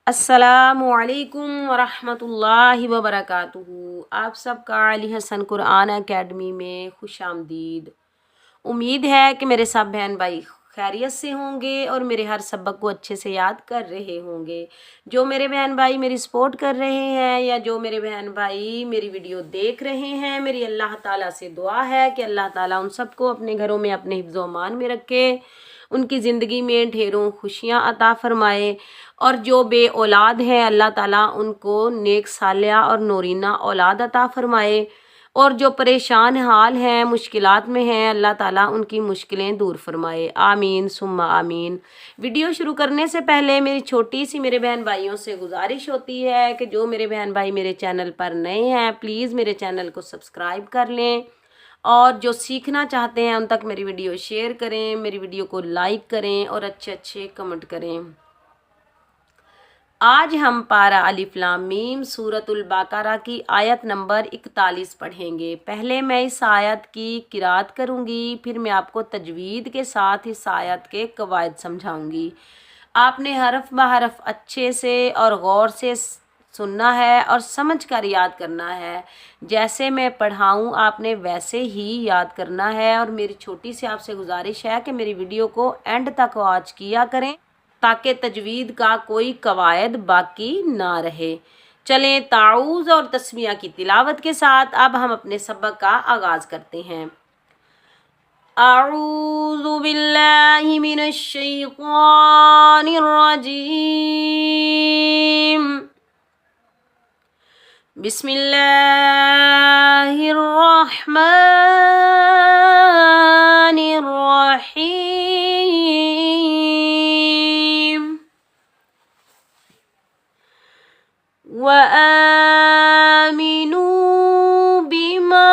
अस्सलामुअलैकुम वरहमतुल्लाहि वबरकातुहू। आप सबका अली हसन कुरान एकेडमी में खुश आमदीद। उम्मीद है कि मेरे सब बहन भाई खैरियत से होंगे और मेरे हर सबक को अच्छे से याद कर रहे होंगे। जो मेरे बहन भाई मेरी सपोर्ट कर रहे हैं या जो मेरे बहन भाई मेरी वीडियो देख रहे हैं, मेरी अल्लाह ताला से दुआ है कि अल्लाह ताला उन सबको अपने घरों में अपने हिफ्ज़ व अमान में रखे, उनकी ज़िंदगी में ढेरों खुशियाँ अता फरमाए। और जो बे औलाद हैं अल्लाह ताला उनको नेक सालिया और नूरीना औलाद अता फरमाए। और जो परेशान हाल हैं, मुश्किलात में हैं, अल्लाह ताला उनकी मुश्किलें दूर फरमाए। आमीन सुम्मा आमीन। वीडियो शुरू करने से पहले मेरी छोटी सी मेरे बहन भाइयों से गुजारिश होती है कि जो मेरे बहन भाई मेरे चैनल पर नए हैं प्लीज़ मेरे चैनल को सब्सक्राइब कर लें, और जो सीखना चाहते हैं उन तक मेरी वीडियो शेयर करें, मेरी वीडियो को लाइक करें और अच्छे अच्छे कमेंट करें। आज हम पारा अलिफ लाम मीम सूरतुल बकरा की आयत नंबर 41 पढ़ेंगे। पहले मैं इस आयत की किरात करूंगी, फिर मैं आपको तजवीद के साथ इस आयत के कवायद समझाऊंगी। आपने हरफ ब हरफ अच्छे से और गौर से सुनना है और समझ कर याद करना है। जैसे मैं पढ़ाऊँ आपने वैसे ही याद करना है। और मेरी छोटी सी आपसे गुजारिश है कि मेरी वीडियो को एंड तक वॉच किया करें ताकि तजवीद का कोई कवायद बाकी ना रहे। चलें ताऊज़ और तस्मिया की तिलावत के साथ अब हम अपने सबक का आगाज़ करते हैं। अऊज़ु बिल्लाहि मिनश शैतानिर रजीम। बिस्मिल्लाहिर रहमानिर रहीम। वआमिनू बिमा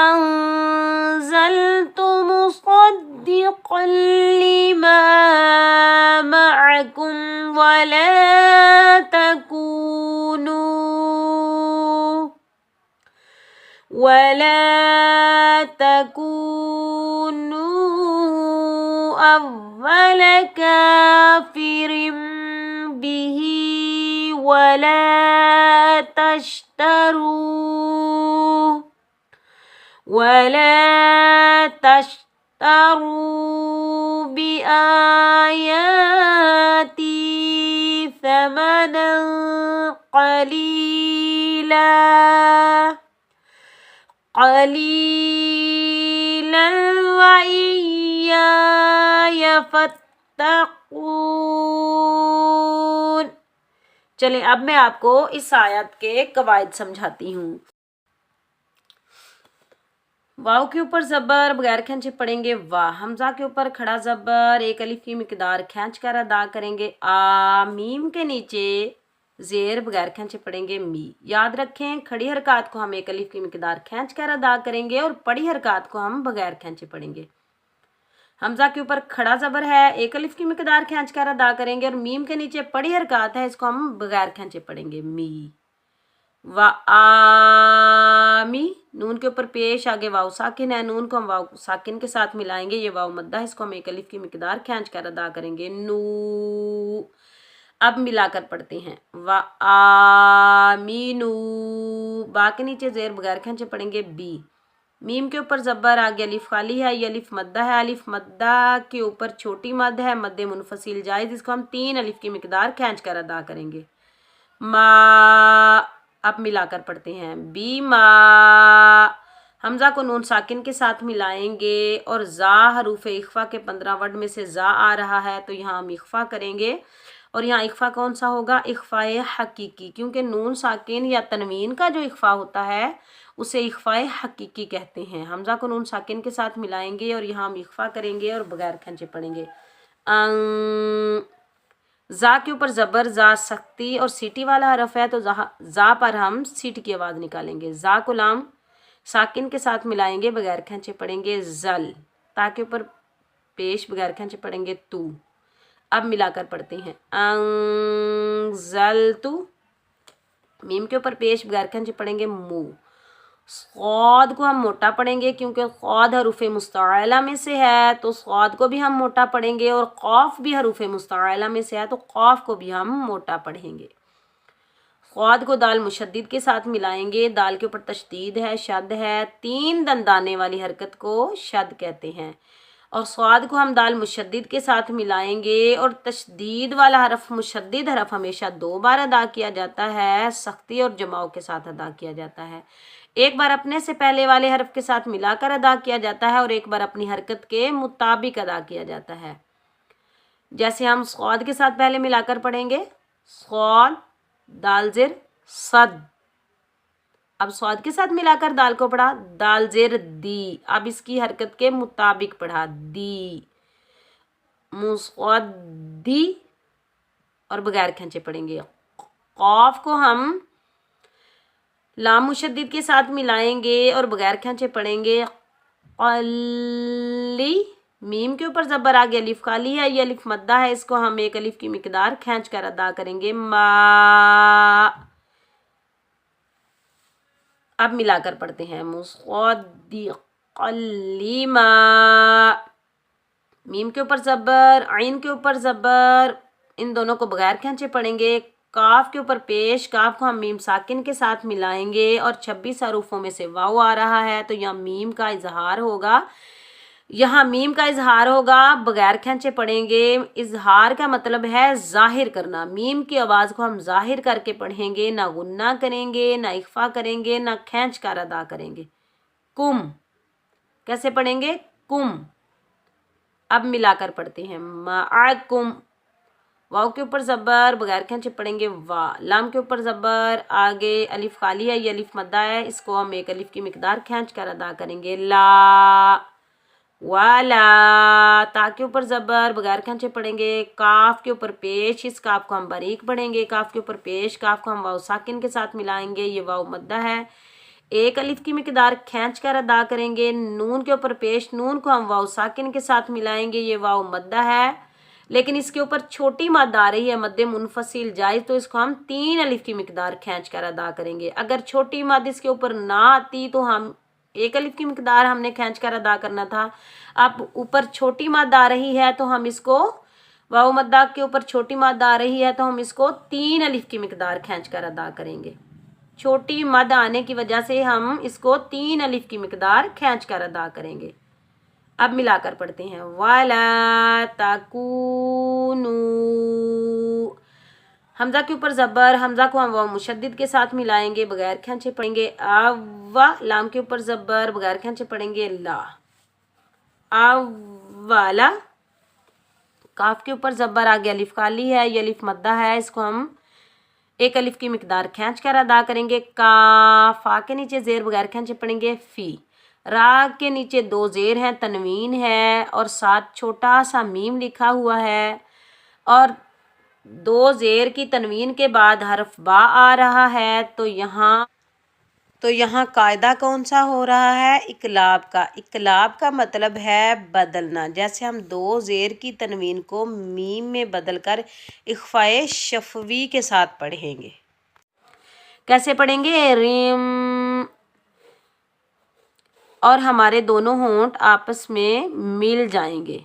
अंज़लतु मुसद्दिक़न लिमा मअकुम वला तकूनू अव्वल काफिरिम बिही वला तश्तरू बिआयाती थमनन क़लीलन वइय्याय फत्तक़ून। चलें अब मैं आपको इस आयत के कवायद समझाती हूँ। वाव के ऊपर ज़बर बगैर खींचे पढ़ेंगे वाह। हमज़ा के ऊपर खड़ा ज़बर एक अलिफ की मिकदार खींच कर अदा करेंगे आ। मीम के नीचे ज़ेर बगैर खींचे पढ़ेंगे मी। याद रखें खड़ी हरकत को हम एक अलिफ की मिकदार खींच कर अदा करेंगे और पड़ी हरकत को हम बगैर खींचे पढ़ेंगे। हमज़ा के ऊपर खड़ा ज़बर है, एक अलिफ की मिकदार खींच कर अदा करेंगे और मीम के नीचे पड़ी हरकत है, इसको हम बगैर खींचे पढ़ेंगे मी। व आमी नून के ऊपर पेश आगे वाव साकिन है, नून को हम वाव साकिन के साथ मिलाएंगे, ये वाव मद्दा है, इसको हम एक अलिफ की मिकदार खींच कर अदा करेंगे नू। अब मिलाकर पढ़ते हैं व आमीनू। बा के नीचे ज़ेर बगैर खींचे पढ़ेंगे बी। मीम के ऊपर ज़बर आगे अलिफ खाली है, ये अलिफ मद्दा है, अलिफ मद्दा के ऊपर छोटी मद है, मद मुनफसिल जायज़, इसको हम 3 अलिफ की मिकदार खींच कर अदा करेंगे मा। अब मिलाकर पढ़ते हैं बीमा। हमज़ा को नून साकिन के साथ मिलाएंगे और ज़ा हरूफ इख्फा के 15 वर्ड में से ज़ा आ रहा है तो यहाँ हम इख्फा करेंगे। और यहाँ इख्फा कौन सा होगा? इख्फाए हकीकी, क्योंकि नून साकिन या तनवीन का जो इख्फा होता है उसे इख्फाए हकीकी कहते हैं। हमज़ा को नून साकिन के साथ मिलाएंगे और यहाँ हम इख्फा करेंगे और बगैर खंचे पढ़ेंगे ज़ा के ऊपर ज़बर ज़ा सख्ती और सीटी वाला हरफ है तो ज़ा पर हम सीटी की आवाज़ निकालेंगे। ज़ा को लाम साकिन के साथ मिलाएंगे, बगैर खंचे पढ़ेंगे ज़ल। ता के ऊपर पेश बगैर खंचे पढ़ेंगे तू। अब मिलाकर पढ़ते हैं अंज़लतु। मीम के ऊपर पेश बगैर खंचे पढ़ेंगे मू। सौद को हम मोटा पढ़ेंगे क्योंकि सौद हरूफ मुस्तअला में से है, तो सौद को भी हम मोटा पढ़ेंगे, और क़ाफ भी हरूफ मुस्तअला में से है तो क़ाफ को भी हम मोटा पढ़ेंगे। सौद को दाल मुशद्दिद के साथ मिलाएंगे, दाल के ऊपर तशदीद है, शद है, 3 दंदाने वाली हरकत को शद कहते हैं। और स्वाद को हम दाल मुशद्दिद के साथ मिलाएंगे, और तशदीद वाला हरफ मुशद्दिद हरफ हमेशा 2 बार अदा किया जाता है, सख्ती और जमाव के साथ अदा किया जाता है। एक बार अपने से पहले वाले हरफ के साथ मिलाकर अदा किया जाता है और एक बार अपनी हरकत के मुताबिक अदा किया जाता है। जैसे हम स्वाद के साथ पहले मिलाकर पढ़ेंगे, स्वाद दाल ज़ेर सद। अब स्वाद के साथ मिलाकर दाल को पढ़ा, दाल ज़ेर दी। अब इसकी हरकत के मुताबिक पढ़ा, दी, मुस्वद्दी, और बगैर खींचे पढ़ेंगे। क़ाफ को हम लाम मुशद्दिद के साथ मिलाएंगे और बगैर खींचे पढ़ेंगे, क़ली। मीम के ऊपर ज़बर आ गया, अलिफ काली है, ये अलिफ मद्दा है, इसको हम एक अलिफ की मिकदार खींच कर अदा करेंगे, मा। अब मिलाकर पढ़ते हैं, मुस्वद्दिक़लीमा। मीम के ऊपर ज़बर, आइन के ऊपर ज़बर, इन दोनों को बगैर खींचे पढ़ेंगे। काफ के ऊपर पेश, काफ को हम मीम साकिन के साथ मिलाएंगे, और 26 हरूफों में से वाव आ रहा है तो यहाँ मीम का इजहार होगा, यहाँ मीम का इजहार होगा, बगैर खींचे पढ़ेंगे। इजहार का मतलब है जाहिर करना, मीम की आवाज़ को हम जाहिर करके पढ़ेंगे, ना गुन्ना करेंगे, ना इख्फा करेंगे, ना खींच कर अदा करेंगे। कुम कैसे पढ़ेंगे, कुम। अब मिलाकर पढ़ते हैं, माअकुम। वाव के ऊपर ज़बर, बगैर खींचे पढ़ेंगे, वा। लाम के ऊपर ज़बर, आगे अलिफ खाली है, ये अलिफ मद्दा है, इसको हम एक अलिफ की मिकदार खींच कर अदा करेंगे, ला, वाला। ता के ऊपर ज़बर, बगैर खींचे पढ़ेंगे, काफ के ऊपर पेश, इस काफ को हम बारीक पढ़ेंगे, काफ के ऊपर पेश, काफ को हम वाव साकिन के साथ मिलाएंगे, ये वाव मद्दा है, एक अलिफ की मिकदार खींच कर अदा करेंगे। नून के ऊपर पेश, नून को हम वाव साकिन के साथ मिलाएंगे, ये वाव मद्दा है, लेकिन इसके ऊपर छोटी मद आ रही है, मद्दे मुनफसिल जायज़, तो इसको हम 3 अलिफ की मिकदार खींच कर अदा करेंगे। अगर छोटी मद इसके ऊपर ना आती तो हम एक अलिफ की मिकदार हमने खींच कर अदा करना था। अब ऊपर छोटी मद आ रही है तो हम इसको, वाव मद्दा के ऊपर छोटी मद आ रही है तो हम इसको 3 अलिफ की मिकदार खींच कर अदा करेंगे। छोटी मद आने की वजह से हम इसको 3 अलिफ की मिकदार खींच कर अदा करेंगे। अब मिलाकर पढ़ते हैं, वाला ताकूनू। हमज़ा के ऊपर ज़बर, हमज़ा को हम वाव मुशद्दिद के साथ मिलाएंगे, बगैर खींचे पढ़ेंगे, अव्वा। लाम के ऊपर ज़बर, बगैर खींचे पढ़ेंगे, ला, अव्वाला। काफ के ऊपर ज़बर आ गया, अलिफ काली है, ये अलिफ मद्दा है, इसको हम एक अलिफ की मिकदार खींच कर अदा करेंगे, का। फा के नीचे ज़ेर, बगैर खींचे पढ़ेंगे, फ़ी। रा के नीचे 2 ज़ेर हैं, तनवीन है, और साथ छोटा सा मीम लिखा हुआ है, और 2 ज़ेर की तनवीन के बाद हरफ बा आ रहा है, तो यहाँ कायदा कौन सा हो रहा है, इकलाब का। इकलाब का मतलब है बदलना। जैसे हम 2 ज़ेर की तनवीन को मीम में बदल कर इख्फाए शफवी के साथ पढ़ेंगे। कैसे पढ़ेंगे, रिम, और हमारे दोनों होंठ आपस में मिल जाएंगे।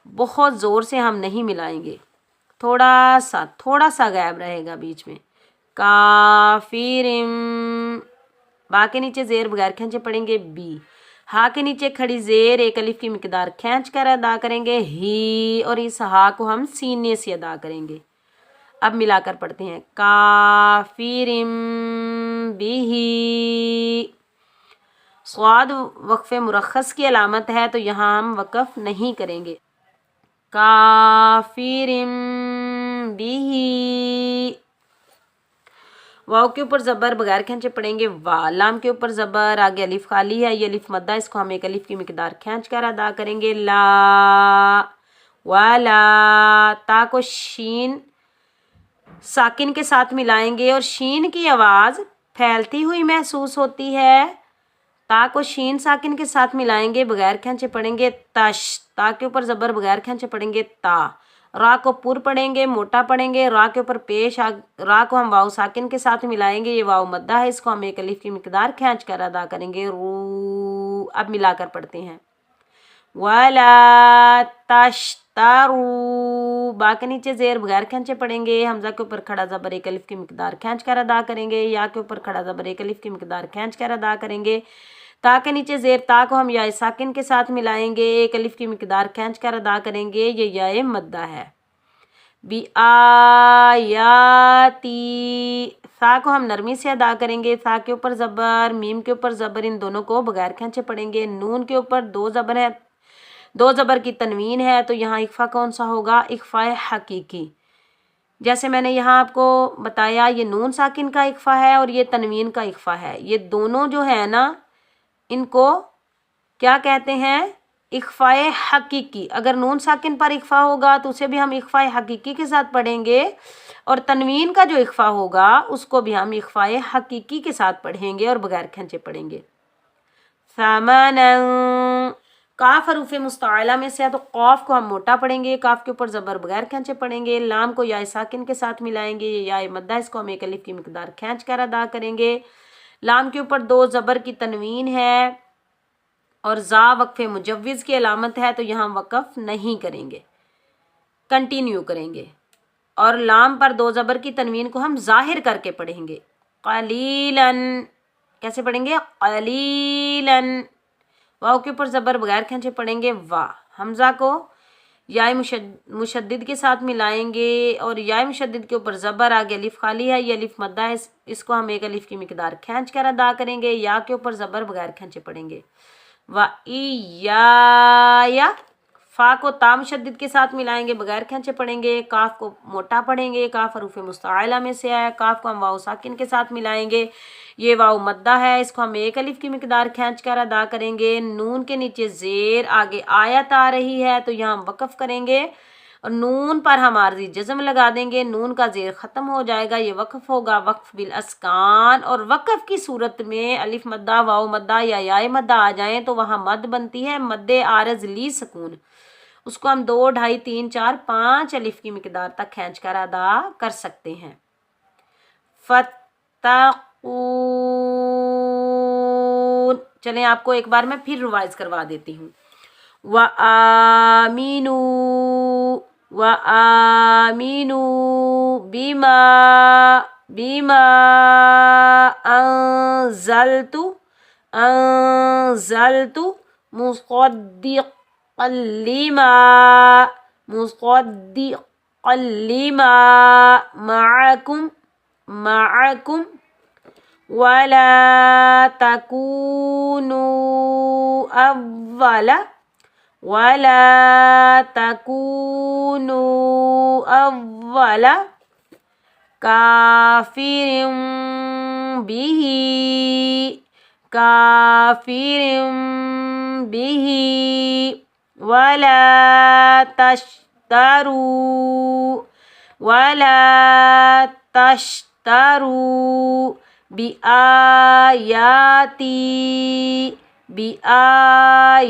बहुत ज़ोर से हम नहीं मिलाएंगे, थोड़ा सा गैप रहेगा बीच में। काफिरिम। बा के नीचे ज़ेर, बगैर खींचे पढ़ेंगे, बी। हा के नीचे खड़ी ज़ेर, एक अलिफ की मिकदार खींच कर अदा करेंगे, ही, और इस हा को हम सीने से अदा करेंगे। अब मिलाकर पढ़ते हैं, काफिरिम बिही। स्वाद वक्फ़े मुरख्खस की अलामत है तो यहाँ हम वक़फ़ नहीं करेंगे। काफिरिम बिही। वाव के ऊपर ज़बर, बगैर खींचे पढ़ेंगे, वा। लाम के ऊपर ज़बर, आगे अलिफ खाली है, ये अलिफ मद्दा, इसको हम एक अलिफ की मिकदार खींच कर अदा करेंगे, ला, वाला। ता को शीन साकिन के साथ मिलाएंगे, और शीन की आवाज़ फैलती हुई महसूस होती है। ता को शीन साकिन के साथ मिलाएंगे, बगैर खींचे पढ़ेंगे, तश। ता के ऊपर ज़बर, बगैर खींचे पढ़ेंगे, ता। रा को पुर पढ़ेंगे, मोटा पढ़ेंगे। रा के ऊपर पेश रा को हम वाव साकिन के साथ मिलाएंगे, ये वाव मद्दा है, इसको हम एक अलिफ की मिकदार खींच कर अदा करेंगे। रू, अब मिलाकर पढ़ते हैं। वला तश्तरू, बा के नीचे जेर बगैर खींचे पढ़ेंगे। हमजा के ऊपर खड़ा ज़बर एक अलिफ की मिकदार खींच कर अदा करेंगे। या के ऊपर खड़ा ज़बर एक अलिफ की मिकदार खींच कर अदा करेंगे। ता के नीचे जेर ता को हम या साकिन के साथ मिलाएंगे, एक अलिफ की मिकदार खींच कर अदा करेंगे, ये या मद्दा है। बी आयाती, सा को हम नरमी से अदा करेंगे। सा के ऊपर ज़बर, मीम के ऊपर ज़बर, इन दोनों को बगैर खींचे पढ़ेंगे। नून के ऊपर दो ज़बर है, दो ज़बर की तनवीन है, तो यहाँ इख्फा कौन सा होगा? इख्फा हकीकी। जैसे मैंने यहाँ आपको बताया, ये नून साकिन का इख्फा है और ये तनवीन का इख्फा है। ये दोनों जो है ना, इनको क्या कहते हैं? इख्फाए हकीकी। अगर नून साकिन पर इख्फा होगा तो उसे भी हम इख्फाए हकीकी के साथ पढ़ेंगे, और तनवीन का जो इख्फा होगा उसको भी हम इख्फाए हकीकी के साथ पढ़ेंगे और बगैर खींचे पढ़ेंगे। सामानन, काफ हरूफ मुस्ताला में से है तो कौफ को हम मोटा पढ़ेंगे, काफ के ऊपर ज़बर बगैर खींचे पढ़ेंगे। लाम को या साकिन के साथ मिलाएंगे, ये या मद्दा, इसको हम एक अलिफ की मिकदार खींच कर अदा करेंगे। लाम के ऊपर दो ज़बर की तनवीन है और जा वक्फ़े मुजव्विज़ की अलामत है, तो यहाँ वक़फ़ नहीं करेंगे, कंटिन्यू करेंगे। और लाम पर दो ज़बर की तनवीन को हम ज़ाहिर करके पढ़ेंगे। क़लीलन, कैसे पढ़ेंगे? क़लीलन। वाव के ऊपर ज़बर बगैर खींचे पढ़ेंगे, वाह। हमज़ा को या मुशद्दिद के साथ मिलाएंगे, और या मुशद्दिद के ऊपर ज़बर, आगे अलिफ खाली है, ये अलिफ मद्दा है, इसको हम एक अलिफ की मिकदार खींच कर अदा करेंगे। या के ऊपर ज़बर बगैर खींचे पढ़ेंगे। व इया, फ़ा को ता मुशद्दिद के साथ मिलाएंगे, बगैर खींचे पढ़ेंगे। काफ को मोटा पढ़ेंगे, काफ हरूफ मुस्ताला में से है। काफ को हम वाव साकिन के साथ मिलाएंगे, ये वाव मद्दा है, इसको हम एक अलिफ की मिकदार खींच कर अदा करेंगे। नून के नीचे जेर, आगे आयत आ रही है, तो यहाँ हम वक़फ़ करेंगे और नून पर हम आर्ज़ी जज़म लगा देंगे, नून का जेर ख़त्म हो जाएगा, ये वक़फ़ होगा वक़फ़ बिल अस्कान। और वक़फ़ की सूरत में अलिफ मद्दा, वाव मद्दा या याए मद्दा आ जाएँ तो वहाँ मद बनती है, मद्दे आरज़ ली सकून। उसको हम 2, 2.5, 3, 4, 5 अलिफ की मिकदार तक खींच कर अदा कर सकते हैं। फत्तकून, चलें आपको एक बार मैं फिर रिवाइज करवा देती हूँ। व आमीनू, व आमीनू बिमा, बिमा अंज़लतु, अंज़लतु मुसद्दिक़न लिमा, मुसद्दिक़न लिमा मअकुम, मअकुम वला तकूनू अव्वला, वला तकूनू अव्वला काफिरिन बिही, काफिरिन बिही वला तश्तरू, वला तश्तरू बिआयाती, बिआयाती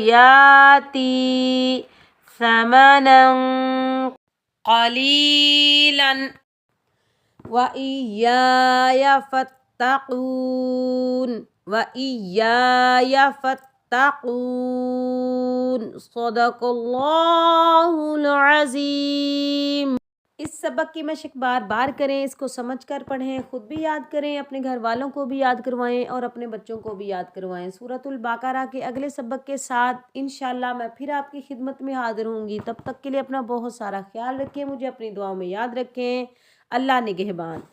समनन क़लीलन व इय्याया फत्तक़ून, व इय्याया फत्तक़ून। सदक़ल्लाहुल अज़ीम। इस सबक की मशक बार बार करें, इसको समझ कर पढ़ें, ख़ुद भी याद करें, अपने घर वालों को भी याद करवाएं और अपने बच्चों को भी याद करवाएं। सूरतुल बक़रा के अगले सबक के साथ इंशाअल्लाह मैं फिर आपकी खिदमत में हाज़िर होंगी। तब तक के लिए अपना बहुत सारा ख्याल रखें, मुझे अपनी दुआओं में याद रखें। अल्लाह निगहबान।